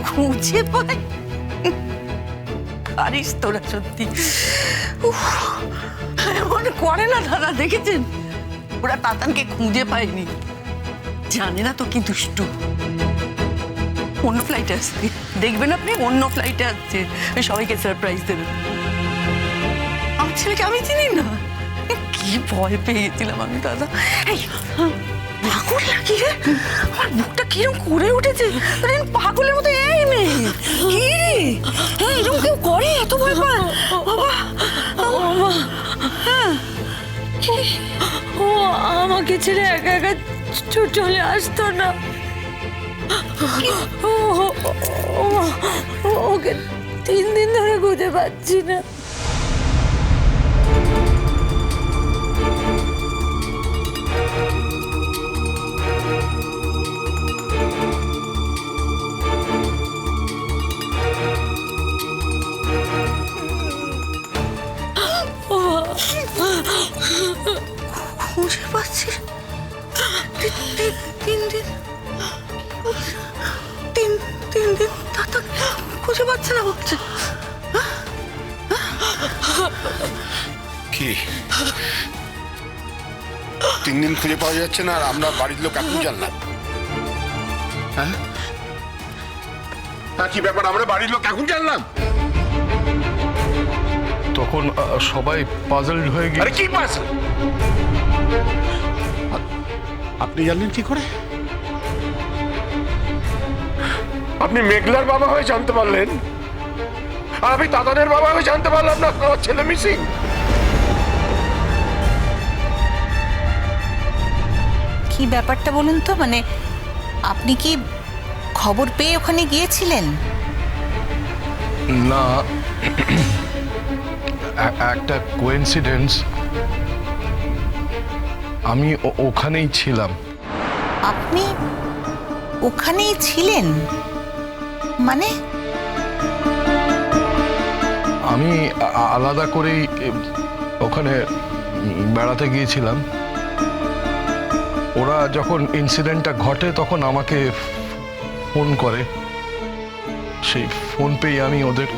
খুঁজে পাই? পারিস তোরা সত্যি। এমন করে না দাদা, দেখেছেন? ওরা তাতানকে খুঁজে পায়নি, জানে না তো কি দুষ্টু। অন্য ফ্লাইটে আসছে, দেখবেন আপনি, অন্য ফ্লাইটে আসছে, সবাইকে সারপ্রাইজ দেবে। আমার ছেলেকে আমি চিনি না, কি ভয় পেয়ে গেছিলাম আমি দাদা। এই পাগল নাকি রে? আমার বুকটা কিরম করে উঠেছে, পাগলের মতো। এই মেয়ে কি রে, এরকম কেউ করে? এত ভয় পায় বাবা? ও আমাকে ছেড়ে একা একা চলে আসতো না। ওকে 3 দিন ধরে খুঁজে পাচ্ছি না। খুঁজে পাচ্ছি 3 দিন, 3 দিন দাদা খুঁজে পাচ্ছে না বলছে। কি 3 দিন খুঁজে পাওয়া যাচ্ছে না, আর আমরা বাড়ির লোক এখন জানলাম? হ্যাঁ, কি ব্যাপার? আমরা বাড়ির লোক এখন জানলাম? তখন সবাই পাজলড হয়ে গিয়ে। আরে কি পাজল? আপনি জানলেন কি করে? আপনি মেঘলার বাবা হয়ে জানতে পারলেন, আর আমি দাদাদের বাবা হয়ে জানতে পারলাম না আমার ছেলে মিসিং। কি ব্যাপারটা বলুন তো, মানে আপনি কি খবর পেয়ে ওখানে গিয়েছিলেন? না, একটা কোইন্সিডেন্স, আমি ওখানেই ছিলাম। আপনি ওখানেই ছিলেন মানে? আমি আলাদা করেই ওখানে বেড়াতে গিয়েছিলাম। ওরা যখন ইনসিডেন্টটা ঘটে তখন আমাকে ফোন করে, সেই ফোন পেয়ে আমি ওদের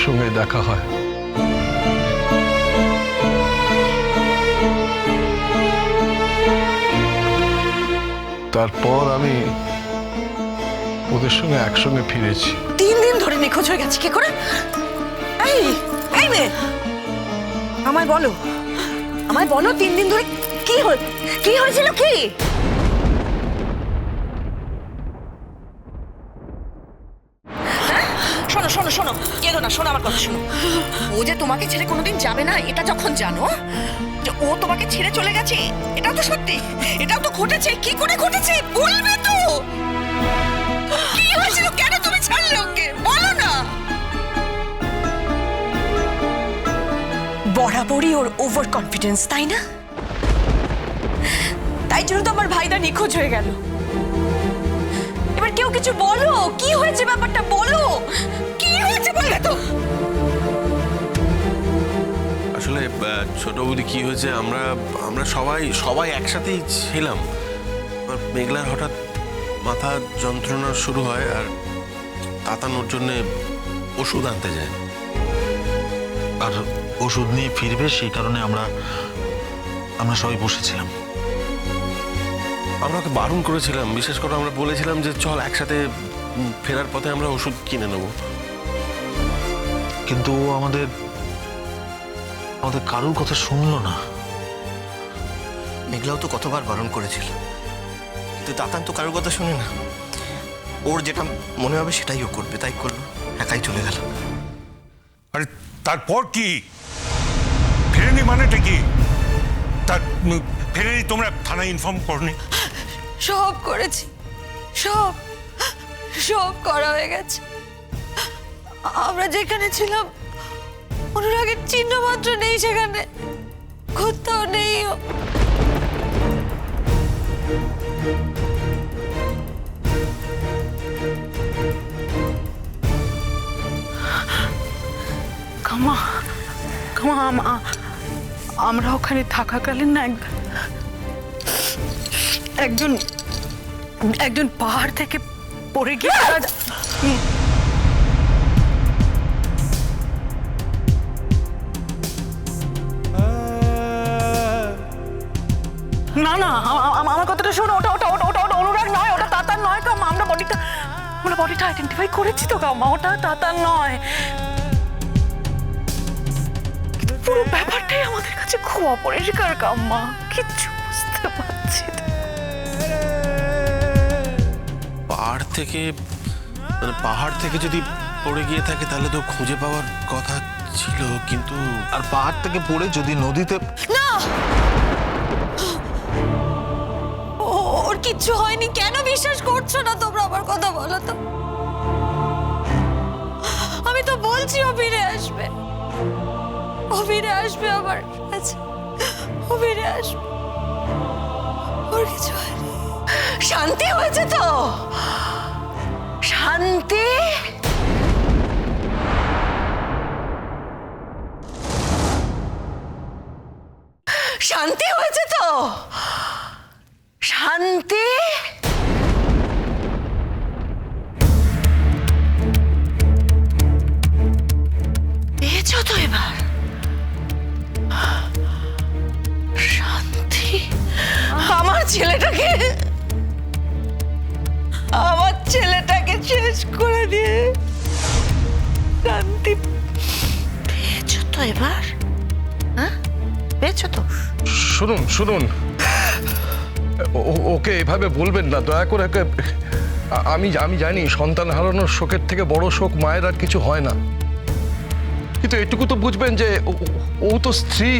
সঙ্গে দেখা হয়। তারপর আমি ওদের সঙ্গে একসঙ্গে ফিরেছি। 3 দিন ধরে নিখোঁজ হয়ে গেছে কি করে? এই এই মেয়ে, আমায় বলো, 3 দিন ধরে কি হয়েছিল? কি শোনো শোনো শোনো, কেঁদো না, শোনো আমার কথা শোনো। ও যে তোমাকে ছেড়ে কোনোদিন যাবে না, এটা যখন জানো যে ও তোমাকে ছেড়ে চলে গেছে, এটাও তো সত্যি, এটাও তো ঘটেছে। কি করে ঘটেছে বলবে তো? কি হয়েছিল, কেন তুমি ছাড়লে ওকে, বলো না। বরাবরই ওর ওভার কনফিডেন্স, তাই না? তাই জন্য তো আমার ভাইদা নিখোঁজ হয়ে গেল। এবার কেউ কিছু বলো, কি হয়েছে ব্যাপারটা বলো, কি হয়েছে বলবে তো? আসলে ছোট বৌদি কি হয়েছে, আমরা সবাই একসাথেই ছিলাম। মেঘলার হঠাৎ মাথা যন্ত্রণা শুরু হয়, আর তাতানোর জন্য ওষুধ আনতে যায়, আর ওষুধ নিয়ে ফিরবে সেই কারণে আমরা সবাই বসেছিলাম। আমরা ওকে বারণ করেছিলাম, বিশেষ করে আমরা বলেছিলাম যে চল একসাথে ফেরার পথে আমরা ওষুধ কিনে নেব, কিন্তু ও আমাদের কারোর কথা শুনলো না। মেঘলাও তো কতবার বারণ করেছিল, কিন্তু তাতান তো কারোর কথা শুনে না। ওর যেটা মনে হবে সেটাই ও করবে, তাই করলো, একাই চলে গেল। আরে তারপর কি? ফেরেনি মানেটা কি? তার ফেরেনি, তোমরা থানায় ইনফর্ম করনি? সব করেছি, সব করা হয়ে গেছে। আমরা যেখানে ছিলাম অনুরাগের চিহ্ন মাত্র নেই, সেখানে কোথাও নেই ও। আমরা ওখানে থাকাকালীন না একজন পাহাড় থেকে পড়ে গিয়ে মারা না না আমার কথাটা শোনো, ওটা ওটা ওটা ওটা ওটা অনুরাগ নয়, ওটা তাতার নয় কাম্মা। আমরা বডিটা আইডেন্টিফাই করেছি তো কাম্মা, ওটা তাতার নয়। পুরো ব্যাপারটাই আমাদের কাছে খুব অপরিষ্কার কাম্মা, কিচ্ছু বুঝতে পারছি না। পাহাড় থেকে যদি পড়ে গিয়ে থাকে তাহলে তো খুঁজে পাওয়ার কথা ছিল, কিন্তু আর পাহাড় থেকে পড়ে যদি নদীতে না, ওর কিচ্ছু হয়নি। কেন বিশ্বাস করছো না তোমরা আমার কথা? বলো তো। আমি তো বলছি ও ফিরে আসবে, ও ফিরে আসবে আমার কাছে, ও ফিরে আসবে। ওর কিছু হয়নি। শান্তি হয়েছে তো? শান্তি শান্তি হয়েছে তো? শান্তি পেয়েছো তো এবার? শান্তি আমার ছেলেটাকে শেষ করে দিয়ে শান্তি পেয়েছো তো এবার? হ্যাঁ, পেয়েছো তো? শুনুন শুনুন, ওকে এভাবে বলবেন না দয়া করে। আমি জানি সন্তান হারানোর শোকের থেকে বড় শোক মায়ের আর কিছু হয় না, কিন্তু এটুকু তো বুঝবেন যে ও তো স্ত্রী,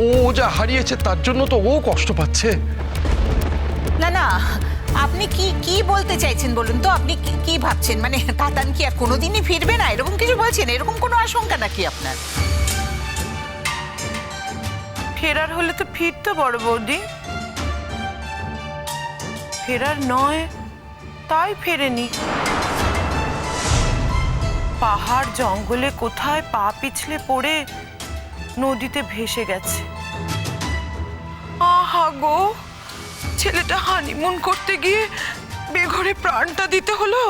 ও যা হারিয়েছে তার জন্য তো ও কষ্ট পাচ্ছে। না না, আপনি কি বলতে চাইছেন বলুন তো? আপনি কি ভাবছেন? মানে তাতান কি আর কোনোদিনই ফিরবে না এরকম কিছু বলছেন? এরকম কোনো আশঙ্কা নাকি আপনার? ফেরার হলে তো ফিরতো বড় বৌদি, ফেরার নয় তাই ফেরেনি। পাহাড় জঙ্গলে কোথায় পা পিছলে পড়ে নদীতে ভেসে গেছে। আহা গো, ছেলেটা হানিমুন করতে গিয়ে বেঘরে প্রাণটা দিতে হলো।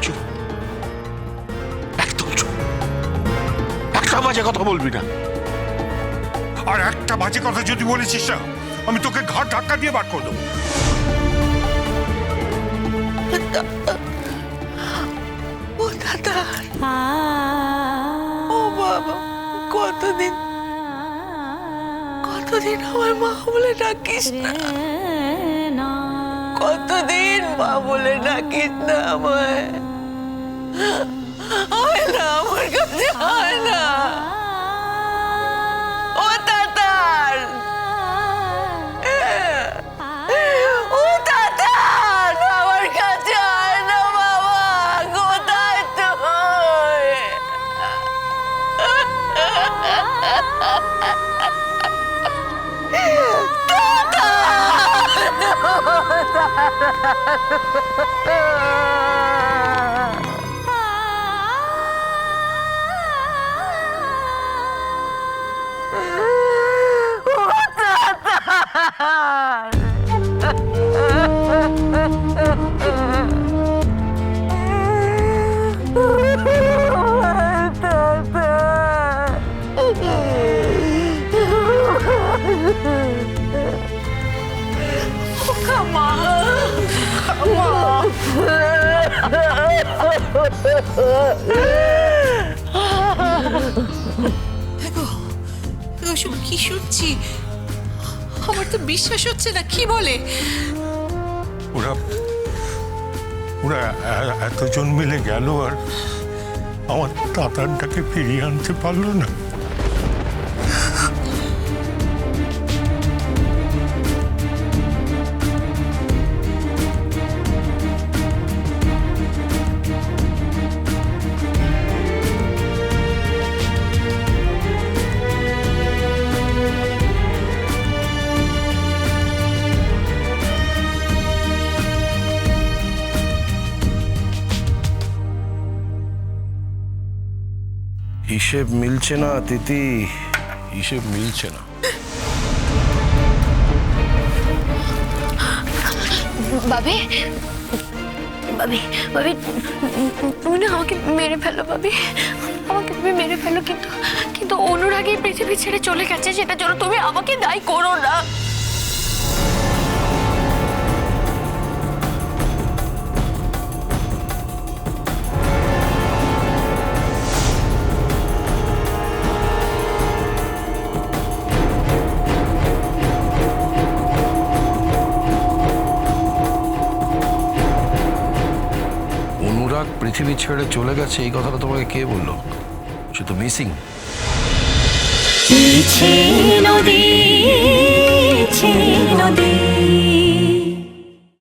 চুপ, একদম চুপ, একটা বাজে কথা বলবি না। আর একটা বাজে কথা যদি বলেছিস না, আমি তোকে ঘাট ধাক্কা দিয়ে বার করে দেবো। ও দাদা, ও বাবা, কতদিন আমার মা বলে ডাকিস না, কতদিন মা বলে ডাকিস না আমায়। হয় না, আমার কাছে হয় না। ও তাতার, ও তাতার, আমার কাছে হয় না বাবা, কোথায় তুই? ওসব কি শুনছি? আমার তো বিশ্বাস হচ্ছে না। কি বলে? ওরা ওরা এতজন মিলে গেল আর আমার তাতানটাকে ফিরিয়ে আনতে পারলো না। হিসেব মিলছে না তিথি, হিসেব মিলছে না। বাবি বাবি বাবি তুমি না আমাকে মেরে ফেলো বাবি, আমাকে তুমি মেরে ফেলো, কিন্তু কিন্তু অনুরাগ এই পৃথিবী ছেড়ে চলে গেছে, সেটার জন্য তুমি আমাকে দায়ী করো না। অনুরাগ পৃথিবী ছেড়ে চলে গেছে এই কথাটা তোমাকে কে বললো? সে তো মিসিং। নদী